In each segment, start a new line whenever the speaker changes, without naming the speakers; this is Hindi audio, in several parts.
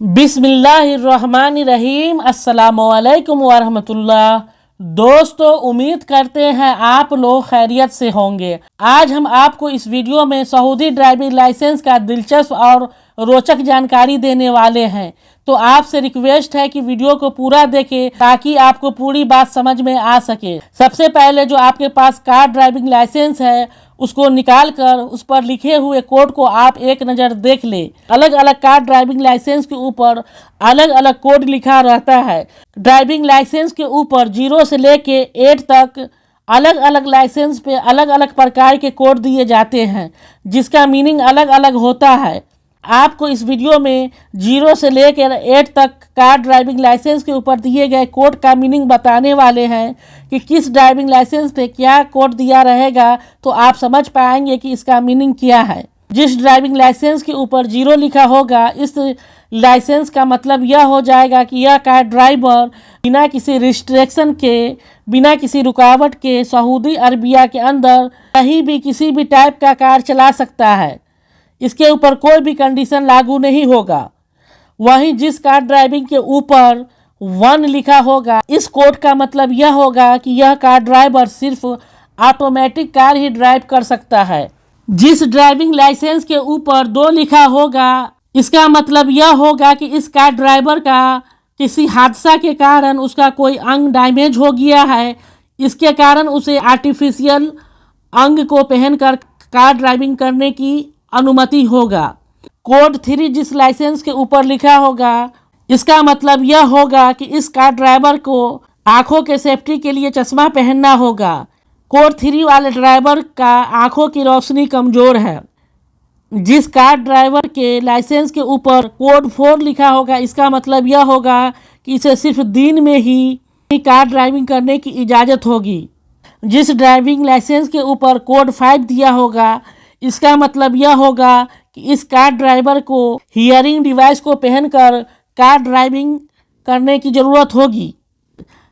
बिस्मिल्लाहिर्रहमानिर्रहीम अस्सलामुअलैकुम वरहमतुल्लाह। दोस्तों, उम्मीद करते हैं आप लोग खैरियत से होंगे। आज हम आपको इस वीडियो में सऊदी ड्राइविंग लाइसेंस का दिलचस्प और रोचक जानकारी देने वाले हैं। तो आपसे रिक्वेस्ट है कि वीडियो को पूरा देखें ताकि आपको पूरी बात समझ में आ सके। सबसे पहले जो आपके पास कार ड्राइविंग लाइसेंस है उसको निकाल कर उस पर लिखे हुए कोड को आप एक नज़र देख ले। अलग अलग कार ड्राइविंग लाइसेंस के ऊपर अलग अलग कोड लिखा रहता है। ड्राइविंग लाइसेंस के ऊपर 0 से लेके 8 तक अलग अलग लाइसेंस पे अलग अलग प्रकार के कोड दिए जाते हैं जिसका मीनिंग अलग अलग होता है। आपको इस वीडियो में 0 से लेकर 8 तक कार ड्राइविंग लाइसेंस के ऊपर दिए गए कोड का मीनिंग बताने वाले हैं कि किस ड्राइविंग लाइसेंस पे क्या कोड दिया रहेगा, तो आप समझ पाएंगे कि इसका मीनिंग क्या है। जिस ड्राइविंग लाइसेंस के ऊपर 0 लिखा होगा, इस लाइसेंस का मतलब यह हो जाएगा कि यह कार ड्राइवर बिना किसी रिस्ट्रिक्शन के, बिना किसी रुकावट के सऊदी अरबिया के अंदर कहीं भी किसी भी टाइप का कार चला सकता है। इसके ऊपर कोई भी कंडीशन लागू नहीं होगा। वहीं जिस कार ड्राइविंग के ऊपर 1 लिखा होगा, इस कोड का मतलब यह होगा कि यह कार ड्राइवर सिर्फ ऑटोमेटिक कार ही ड्राइव कर सकता है। जिस ड्राइविंग लाइसेंस के ऊपर 2 लिखा होगा, इसका मतलब यह होगा कि इस कार ड्राइवर का किसी हादसा के कारण उसका कोई अंग डैमेज हो गया है, इसके कारण उसे आर्टिफिशियल अंग को पहनकर कार ड्राइविंग करने की अनुमति होगा। कोड 3 जिस लाइसेंस के ऊपर लिखा होगा, इसका मतलब यह होगा कि इस कार ड्राइवर को आंखों के सेफ्टी के लिए चश्मा पहनना होगा। कोड 3 वाले ड्राइवर का आंखों की रोशनी कमजोर है। जिस कार ड्राइवर के लाइसेंस के ऊपर कोड 4 लिखा होगा, इसका मतलब यह होगा कि इसे सिर्फ दिन में ही कार ड्राइविंग करने की इजाज़त होगी। जिस ड्राइविंग लाइसेंस के ऊपर कोड 5 दिया होगा, इसका मतलब यह होगा कि इस कार ड्राइवर को हियरिंग डिवाइस को पहनकर कार ड्राइविंग करने की ज़रूरत होगी।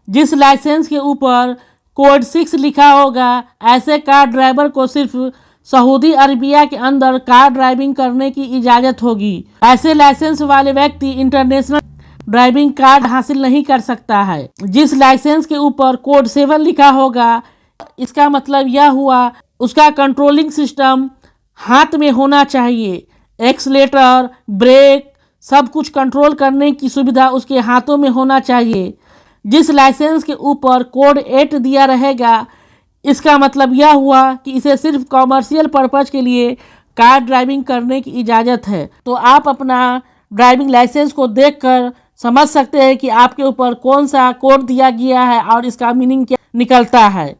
जिस लाइसेंस के ऊपर कोड 6 लिखा होगा, ऐसे कार ड्राइवर को सिर्फ सऊदी अरबिया के अंदर कार ड्राइविंग करने की इजाज़त होगी। ऐसे लाइसेंस वाले व्यक्ति इंटरनेशनल ड्राइविंग कार्ड हासिल नहीं कर सकता है। जिस लाइसेंस के ऊपर कोड 7 लिखा होगा, इसका मतलब यह हुआ उसका कंट्रोलिंग सिस्टम हाथ में होना चाहिए। एक्सीलेटर, ब्रेक, सब कुछ कंट्रोल करने की सुविधा उसके हाथों में होना चाहिए। जिस लाइसेंस के ऊपर कोड 8 दिया रहेगा, इसका मतलब यह हुआ कि इसे सिर्फ कॉमर्शियल पर्पज के लिए कार ड्राइविंग करने की इजाज़त है। तो आप अपना ड्राइविंग लाइसेंस को देखकर समझ सकते हैं कि आपके ऊपर कौन सा कोड दिया गया है और इसका मीनिंग क्या निकलता है।